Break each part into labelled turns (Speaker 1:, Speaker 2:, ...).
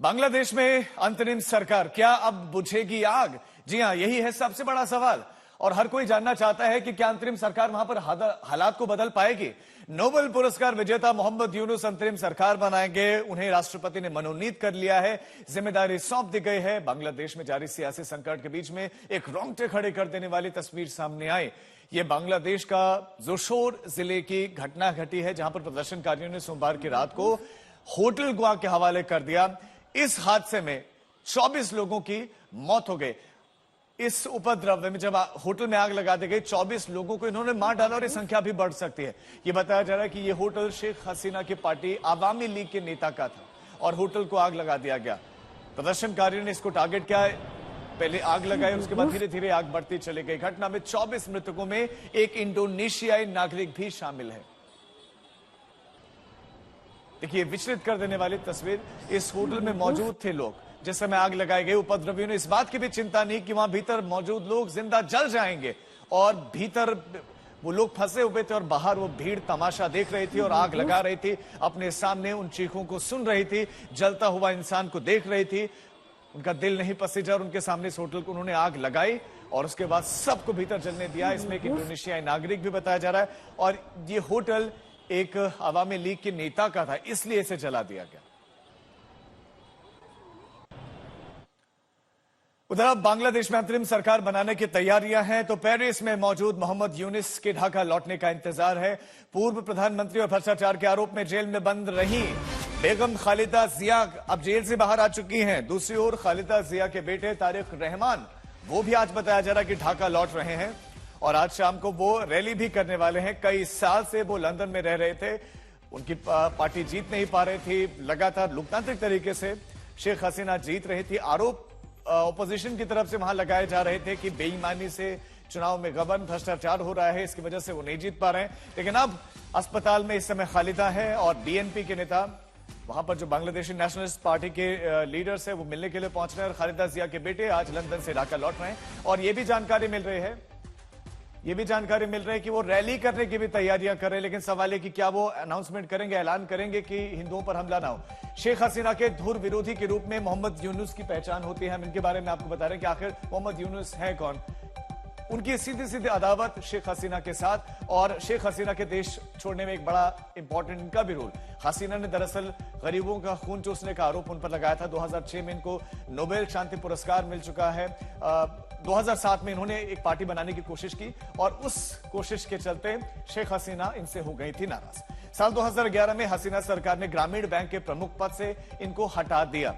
Speaker 1: बांग्लादेश में अंतरिम सरकार क्या अब बुझेगी आग? जी हां, यही है सबसे बड़ा सवाल और हर कोई जानना चाहता है कि क्या अंतरिम सरकार वहां पर हालात को बदल पाएगी। नोबेल पुरस्कार विजेता मोहम्मद यूनुस अंतरिम सरकार बनाएंगे। उन्हें राष्ट्रपति ने मनोनीत कर लिया है, जिम्मेदारी सौंप दी गई है। बांग्लादेश में जारी सियासी संकट के बीच में एक रोंगटे खड़े कर देने वाली तस्वीर सामने आई। ये बांग्लादेश का जोशोर जिले की घटना घटी है, जहां पर प्रदर्शनकारियों ने सोमवार की रात को होटल गुआ के हवाले कर दिया। इस हादसे में 24 लोगों की मौत हो गई। इस उपद्रव में जब होटल में आग लगा दी गई, 24 लोगों को इन्होंने मार डाला और ये संख्या भी बढ़ सकती है। ये बताया जा रहा है कि ये होटल शेख हसीना की पार्टी आवामी लीग के नेता का था और होटल को आग लगा दिया गया। प्रदर्शनकारियों ने इसको टारगेट किया, पहले आग लगाई, उसके बाद धीरे धीरे आग बढ़ती चली गई। घटना में 24 मृतकों में एक इंडोनेशियाई नागरिक भी शामिल है। देखिए, विचलित कर देने वाली तस्वीर। इस होटल में मौजूद थे लोग जिस समय आग लगाई गई। उपद्रवियों ने इस बात की भी चिंता नहीं कि वहां भीतर मौजूद लोग जिंदा जल जाएंगे, और भीतर वो लोग फंसे हुए थे और बाहर वो भीड़ तमाशा देख रही थी और आग लगा रही थी। अपने सामने उन चीखों को सुन रही थी, जलता हुआ इंसान को देख रही थी। उनका दिल नहीं पसीजा और उनके सामने इस होटल को उन्होंने आग लगाई और उसके बाद सबको भीतर जलने दिया। इसमें एक इंडोनेशियाई नागरिक भी बताया जा रहा है और ये होटल एक अवामी लीग के नेता का था, इसलिए इसे जला दिया गया। उधर अब बांग्लादेश में अंतरिम सरकार बनाने की तैयारियां हैं, तो पेरिस में मौजूद मोहम्मद यूनुस के ढाका लौटने का इंतजार है। पूर्व प्रधानमंत्री और भ्रष्टाचार के आरोप में जेल में बंद रही बेगम खालिदा जिया अब जेल से बाहर आ चुकी हैं। दूसरी ओर खालिदा जिया के बेटे तारिक रहमान, वो भी आज बताया जा रहा है कि ढाका लौट रहे हैं और आज शाम को वो रैली भी करने वाले हैं। कई साल से वो लंदन में रह रहे थे, उनकी पार्टी जीत नहीं पा रही थी। लगातार लोकतांत्रिक तरीके से शेख हसीना जीत रही थी। आरोप ऑपोजिशन की तरफ से वहां लगाए जा रहे थे कि बेईमानी से चुनाव में गबन, भ्रष्टाचार हो रहा है, इसकी वजह से वो नहीं जीत पा रहे हैं। लेकिन अब अस्पताल में इस समय खालिदा है और बीएनपी के नेता, वहां पर जो बांग्लादेशी नेशनलिस्ट पार्टी के लीडर्स हैं, वो मिलने के लिए पहुंच रहे हैं। और खालिदा जिया के बेटे आज लंदन से ढाका लौट रहे हैं और ये भी जानकारी मिल रही है कि वो रैली करने की भी तैयारियां कर रहे हैं। लेकिन सवाल है कि क्या वो अनाउंसमेंट करेंगे, ऐलान करेंगे कि हिंदुओं पर हमला ना हो। शेख हसीना के धुर विरोधी के रूप में मोहम्मद यूनुस की पहचान होती है। हम इनके बारे में आपको बता रहे हैं कि आखिर मोहम्मद यूनुस है कौन। उनकी सीधी सीधी अदावत शेख हसीना के साथ और शेख हसीना के देश छोड़ने में एक बड़ा इंपॉर्टेंट इनका भी रोल। हसीना ने दरअसल गरीबों का खून चूसने का आरोप उन पर लगाया था। 2006 में इनको नोबेल शांति पुरस्कार मिल चुका है। 2007 में इन्होंने एक पार्टी बनाने की कोशिश की और उस कोशिश के चलते शेख हसीना इनसे हो गई थी नाराज। साल 2011 में हसीना सरकार ने ग्रामीण बैंक के प्रमुख पद से इनको हटा दिया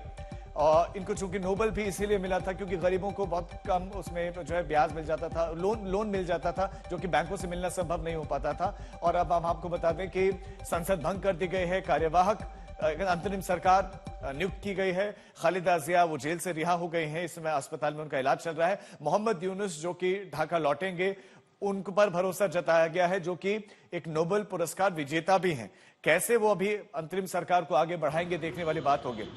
Speaker 1: और इनको चूंकि नोबेल भी इसीलिए मिला था क्योंकि गरीबों को बहुत कम उसमें जो है ब्याज मिल जाता था, लोन मिल जाता था, जो कि बैंकों से मिलना संभव नहीं हो पाता था। और अब हम आपको बता दें कि संसद भंग कर दी गई है, कार्यवाहक अंतरिम सरकार नियुक्त की गई है। खालिदा जिया वो जेल से रिहा हो गई हैं, इस समय अस्पताल में उनका इलाज चल रहा है। मोहम्मद यूनुस जो कि ढाका लौटेंगे, उन पर भरोसा जताया गया है, जो कि एक नोबेल पुरस्कार विजेता भी हैं। कैसे वो अभी अंतरिम सरकार को आगे बढ़ाएंगे, देखने वाली बात होगी।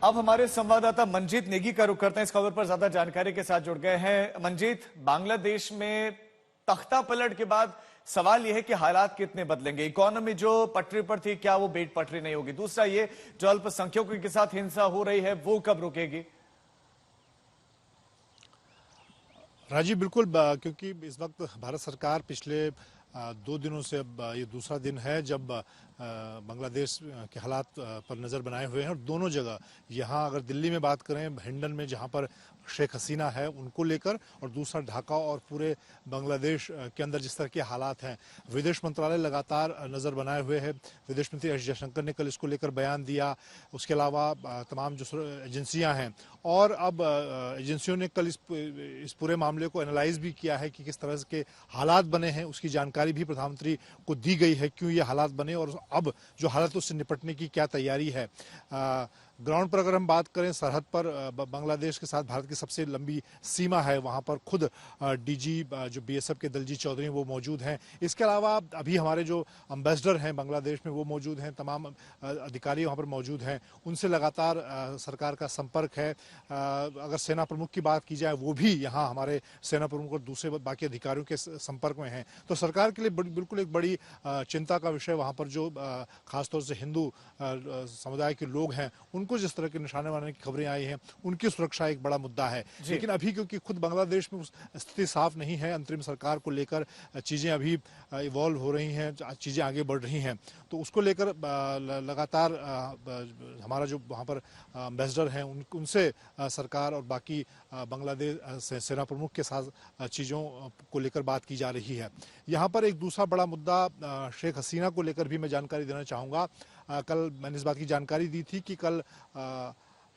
Speaker 1: अब हमारे संवाददाता मंजीत नेगी का रुख करते हैं, इस खबर पर ज्यादा जानकारी के साथ जुड़ गए हैं। मंजीत, बांग्लादेश में तख्ता पलट के बाद सवाल यह है कि हालात कितने बदलेंगे। इकोनॉमी जो पटरी पर थी, क्या वो बेट पटरी नहीं होगी? दूसरा ये जो अल्पसंख्यकों के साथ हिंसा हो रही है, वो कब रुकेगी?
Speaker 2: राजीव, बिल्कुल, क्योंकि इस वक्त भारत सरकार पिछले 2 दिनों से अब ये दूसरा दिन है जब बांग्लादेश के हालात पर नज़र बनाए हुए हैं और दोनों जगह, यहाँ अगर दिल्ली में बात करें, हिंडन में जहाँ पर शेख हसीना है उनको लेकर, और दूसरा ढाका और पूरे बांग्लादेश के अंदर जिस तरह के हालात हैं, विदेश मंत्रालय लगातार नज़र बनाए हुए है। विदेश मंत्री एस जयशंकर ने कल इसको लेकर बयान दिया। उसके अलावा तमाम जो एजेंसियां हैं और अब एजेंसियों ने कल इस पूरे मामले को एनालाइज भी किया है कि किस तरह के हालात बने हैं, उसकी जानकारी भी प्रधानमंत्री को दी गई है, क्यों ये हालात बने और अब जो हालात उससे निपटने की क्या तैयारी है। ग्राउंड पर अगर हम बात करें, सरहद पर बांग्लादेश के साथ भारत की सबसे लंबी सीमा है, वहाँ पर खुद डीजी जो बीएसएफ के दलजीत चौधरी वो मौजूद हैं। इसके अलावा अभी हमारे जो एम्बेसडर हैं बांग्लादेश में वो मौजूद हैं, तमाम अधिकारी वहाँ पर मौजूद हैं, उनसे लगातार सरकार का संपर्क है। अगर सेना प्रमुख की बात की जाए, वो भी यहाँ हमारे सेना प्रमुख और दूसरे बाकी अधिकारियों के संपर्क में हैं। तो सरकार के लिए बिल्कुल एक बड़ी चिंता का विषय वहाँ पर जो खासतौर से हिंदू समुदाय के लोग हैं, उनको जिस तरह के निशाने बनाने की खबरें आई हैं, उनकी सुरक्षा एक बड़ा मुद्दा है। लेकिन अभी क्योंकि खुद बांग्लादेश में स्थिति साफ नहीं है, अंतरिम सरकार को लेकर चीजें अभी इवॉल्व हो रही हैं, चीजें आगे बढ़ रही हैं, तो उसको लेकर लगातार हमारा जो वहाँ पर एम्बेसडर हैं उनसे सरकार और बाकी बांग्लादेश सेना प्रमुख के साथ चीज़ों को लेकर बात की जा रही है। यहाँ पर एक दूसरा बड़ा मुद्दा शेख हसीना को लेकर भी मैं जानकारी देना चाहूँगा। कल मैंने इस बात की जानकारी दी थी कि कल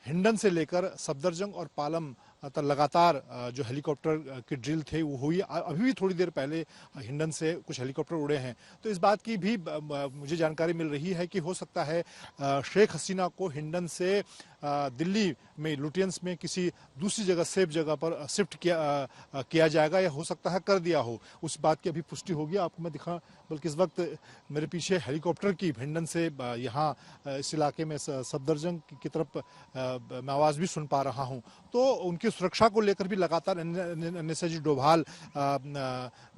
Speaker 2: हिंडन से लेकर सफदरजंग और पालम तक लगातार जो हेलीकॉप्टर की ड्रिल थे वो हुई। अभी भी थोड़ी देर पहले हिंडन से कुछ हेलीकॉप्टर उड़े हैं। तो इस बात की भी मुझे जानकारी मिल रही है कि हो सकता है शेख हसीना को हिंडन से दिल्ली में लुटियंस में किसी दूसरी जगह, सेफ जगह पर शिफ्ट किया जाएगा, या हो सकता है कर दिया हो। उस बात की अभी पुष्टि होगी। आपको मैं दिखा, बल्कि इस वक्त मेरे पीछे हेलीकॉप्टर की हिंडन से यहाँ इस इलाके में सफदरजंग की तरफ मैं आवाज़ भी सुन पा रहा हूँ। तो उनकी सुरक्षा को लेकर भी लगातार एनएसजी डोभाल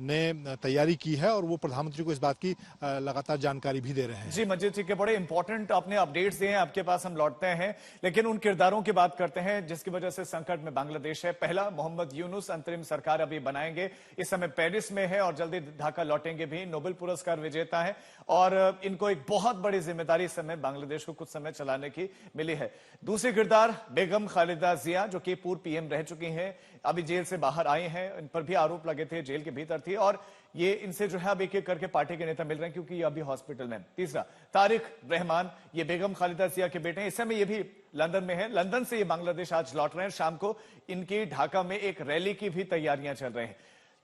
Speaker 2: ने तैयारी की है और वो प्रधानमंत्री को इस बात की लगातार जानकारी भी दे रहे हैं।
Speaker 1: जी मंजीत जी के बड़े इंपॉर्टेंट आपने अपडेट्स दिए हैं, आपके पास हम लौटते हैं, लेकिन उन किरदारों की बात करते हैं जिसकी वजह से संकट में बांग्लादेश है। पहला, मोहम्मद यूनुस अंतरिम सरकार अभी बनाएंगे, इस समय पेरिस में है और जल्दी ढाका लौटेंगे भी। नोबेल पुरस्कार विजेता है और इनको एक बहुत बड़ी जिम्मेदारी इस समय बांग्लादेश को कुछ समय चलाने की मिली है। दूसरी किरदार बेगम खालिदा जिया, जो कि पूर्व पीएम रह चुकी हैं, अभी जेल से बाहर आई हैं। इन पर भी आरोप लगे थे, जेल के भीतर थी, और ये इनसे जो है अब एक एक करके पार्टी के नेता मिल रहे हैं क्योंकि ये अभी हॉस्पिटल में। तीसरा, तारिक रहमान, ये बेगम खालिदा जिया के बेटे हैं, इस समय ये भी लंदन में है। लंदन से ये बांग्लादेश आज लौट रहे हैं। शाम को इनकी ढाका में एक रैली की भी तैयारियां चल रही हैं।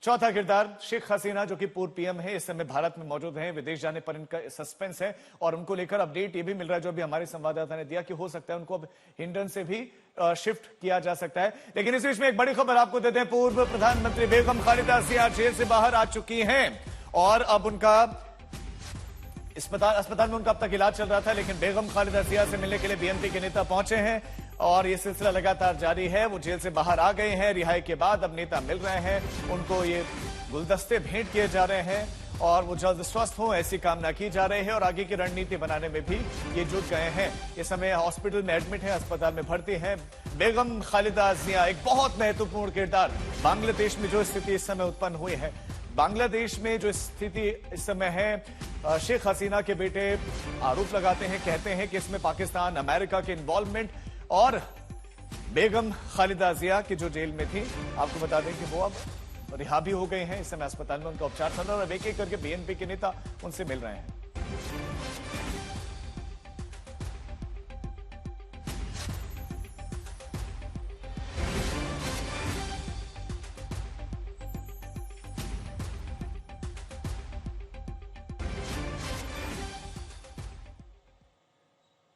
Speaker 1: चौथा किरदार शेख हसीना, जो कि पूर्व पीएम है, इस समय भारत में मौजूद हैं। विदेश जाने पर इनका सस्पेंस है और उनको लेकर अपडेट ये भी मिल रहा है, जो अभी हमारे संवाददाता ने दिया, कि हो सकता है उनको अब हिंडन से भी शिफ्ट किया जा सकता है। लेकिन इस बीच में एक बड़ी खबर आपको देते हैं। पूर्व प्रधानमंत्री बेगम खालिदा जिया जेल से बाहर आ चुकी हैं और अब उनका अस्पताल में उनका अब तक इलाज चल रहा था, लेकिन बेगम खालिदा जिया से मिलने के लिए बीएनपी के नेता पहुंचे हैं और ये सिलसिला लगातार जारी है। वो जेल से बाहर आ गए हैं। रिहाई के बाद अब नेता मिल रहे हैं, उनको ये गुलदस्ते भेंट किए जा रहे हैं और वो जल्द स्वस्थ हों ऐसी कामना की जा रही है और आगे की रणनीति बनाने में भी ये जुट गए हैं। इस समय हॉस्पिटल में एडमिट है, अस्पताल में भर्ती है बेगम खालिदा जिया। एक बहुत महत्वपूर्ण किरदार बांग्लादेश में जो स्थिति इस समय उत्पन्न हुई है, बांग्लादेश में जो स्थिति इस समय है, शेख हसीना के बेटे आरोप लगाते हैं, कहते हैं कि इसमें पाकिस्तान, अमेरिका के इन्वॉल्वमेंट, और बेगम खालिदा जिया की जो जेल में थी, आपको बता दें कि वो अब रिहा भी हो गए हैं। इस समय अस्पताल में उनका उपचार चल रहा है और एक एक करके बीएनपी के नेता उनसे मिल रहे हैं।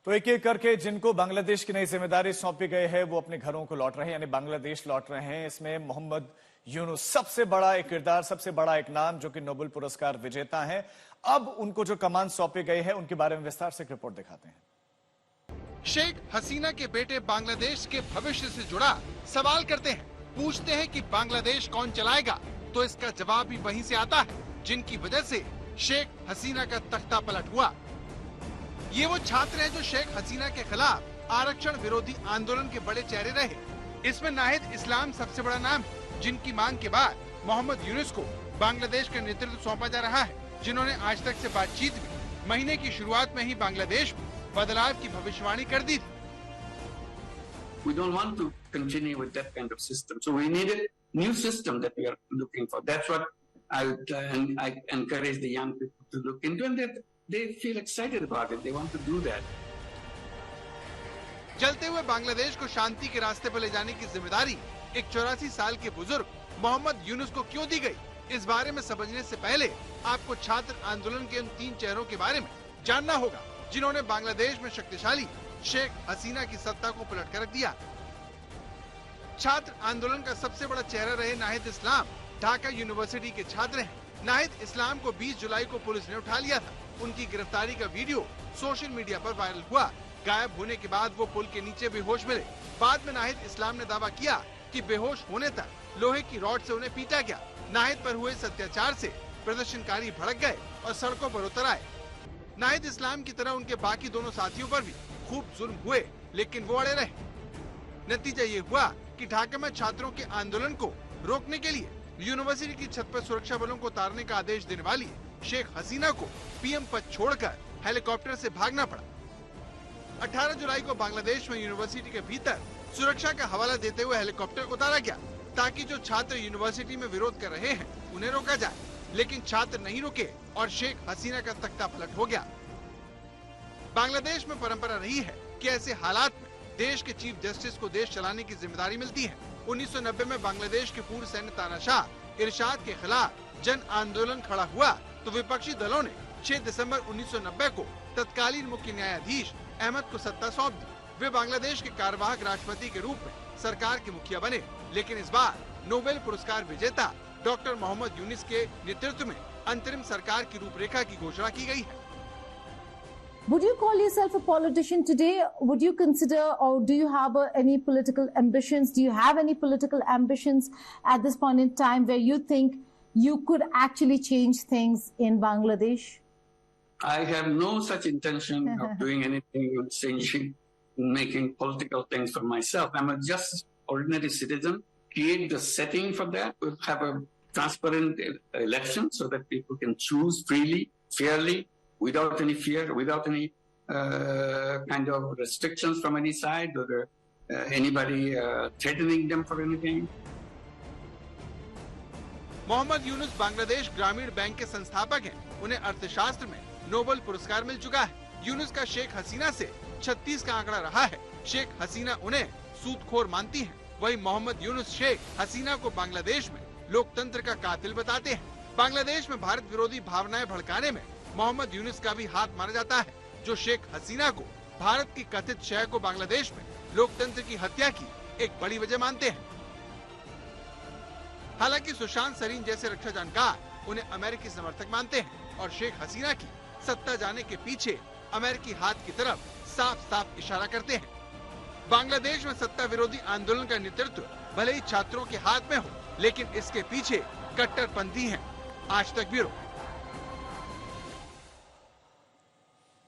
Speaker 1: तो एक एक करके जिनको बांग्लादेश की नई जिम्मेदारी सौंपी गई है वो अपने घरों को लौट रहे हैं, यानी बांग्लादेश लौट रहे हैं। इसमें मोहम्मद यूनुस सबसे बड़ा एक किरदार, सबसे बड़ा एक नाम, जो कि नोबेल पुरस्कार विजेता है। अब उनको जो कमान सौंपी गई है उनके बारे में विस्तार से रिपोर्ट दिखाते हैं।
Speaker 3: शेख हसीना के बेटे बांग्लादेश के भविष्य से जुड़ा सवाल करते हैं, पूछते हैं कि बांग्लादेश कौन चलाएगा, तो इसका जवाब भी वहीं से आता है जिनकी वजह से शेख हसीना का तख्ता पलट हुआ। ये वो छात्र हैं जो शेख हसीना के खिलाफ आरक्षण विरोधी आंदोलन के बड़े चेहरे रहे। इसमें नाहिद इस्लाम सबसे बड़ा नाम है, जिनकी मांग के बाद मोहम्मद यूनुस को बांग्लादेश का नेतृत्व सौंपा जा रहा है, जिन्होंने आज तक से बातचीत में महीने की शुरुआत में ही बांग्लादेश में बदलाव की भविष्यवाणी कर दी थी।
Speaker 4: We don't want to continue with that kind of system, so we need a new system that we are looking for. That's what I encourage the young people to look into, and that they feel excited about it. They want to do that.
Speaker 3: चलते हुए बांग्लादेश को शांति के रास्ते पर ले जाने की जिम्मेदारी एक 84 साल के बुजुर्ग मोहम्मद यूनुस को क्यों दी गई, इस बारे में समझने से पहले आपको छात्र आंदोलन के उन 3 चेहरों के बारे में जानना होगा जिन्होंने बांग्लादेश में शक्तिशाली शेख हसीना की सत्ता को पलट कर रख दिया। छात्र आंदोलन का सबसे बड़ा चेहरा रहे नाहिद इस्लाम ढाका यूनिवर्सिटी के छात्र हैं। नाहिद इस्लाम को 20 जुलाई को पुलिस ने उठा लिया था। उनकी गिरफ्तारी का वीडियो सोशल मीडिया पर वायरल हुआ। गायब होने के बाद वो पुल के नीचे बेहोश मिले। बाद में नाहिद इस्लाम ने दावा किया कि बेहोश होने तक लोहे की रॉड से उन्हें पीटा गया। नाहिद पर हुए अत्याचार से प्रदर्शनकारी भड़क गए और सड़कों पर उतर आए। नाहिद इस्लाम की तरह उनके बाकी दोनों साथियों पर भी खूब जुल्म हुए, लेकिन वो अड़े रहे। नतीजा ये हुआ कि ढाका में छात्रों के आंदोलन को रोकने के लिए यूनिवर्सिटी की छत पर सुरक्षा बलों को उतारने का आदेश देने वाली शेख हसीना को पीएम पद छोड़कर हेलीकॉप्टर से भागना पड़ा। 18 जुलाई को बांग्लादेश में यूनिवर्सिटी के भीतर सुरक्षा का हवाला देते हुए हेलीकॉप्टर उतारा गया ताकि जो छात्र यूनिवर्सिटी में विरोध कर रहे हैं उन्हें रोका जाए, लेकिन छात्र नहीं रुके और शेख हसीना का तख्ता पलट हो गया। बांग्लादेश में परंपरा रही है कि ऐसे हालात में देश के चीफ जस्टिस को देश चलाने की जिम्मेदारी मिलती है। 1990 में बांग्लादेश के पूर्व सैन्य तानाशाह इरशाद के खिलाफ जन आंदोलन खड़ा हुआ तो विपक्षी दलों ने 6 दिसंबर 1990 को तत्कालीन मुख्य न्यायाधीश अहमद को सत्ता सौंप दी। वे बांग्लादेश के कार्यवाहक राष्ट्रपति के रूप में सरकार के मुखिया बने, लेकिन इस बार नोबेल पुरस्कार विजेता डॉक्टर मोहम्मद यूनिस के नेतृत्व में अंतरिम सरकार की रूपरेखा की घोषणा की गई है।
Speaker 5: Would you call yourself a politician today? Would you consider, or do you have any political ambitions? Do you have any political ambitions at this point in time where you think you could actually change things in Bangladesh?
Speaker 4: I have no such intention of doing anything with changing, making political things for myself. I'm a just ordinary citizen. Create the setting for that. We'll have a transparent election so that people can choose freely, fairly, without any fear, without any kind of restrictions from any side or anybody threatening them for anything.
Speaker 3: Mohammad Yunus Bangladesh ग्रामीण bank के संस्थापक हैं। उन्हें अर्थशास्त्र में Nobel पुरस्कार मिल चुका है। यूनुस का शेख हसीना से 36 का आंकड़ा रहा है। शेख हसीना उन्हें सूदखोर मानती हैं। वहीं मोहम्मद यूनुस शेख हसीना को बांग्लादेश में लोकतंत्र का कातिल बताते हैं। बांग्लादेश में भारत विरोधी भावनाएं भड़काने में मोहम्मद यूनुस का भी हाथ माना जाता है, जो शेख हसीना को भारत की कथित शय को बांग्लादेश में लोकतंत्र की हत्या की एक बड़ी वजह मानते हैं। हालांकि सुशांत सरीन जैसे रक्षा जानकार उन्हें अमेरिकी समर्थक मानते हैं और शेख हसीना की सत्ता जाने के पीछे अमेरिकी हाथ की तरफ साफ साफ इशारा करते हैं। बांग्लादेश में सत्ता विरोधी आंदोलन का नेतृत्व भले ही छात्रों के हाथ में हो, लेकिन इसके पीछे कट्टरपंथी हैं। आज तक ब्यूरो।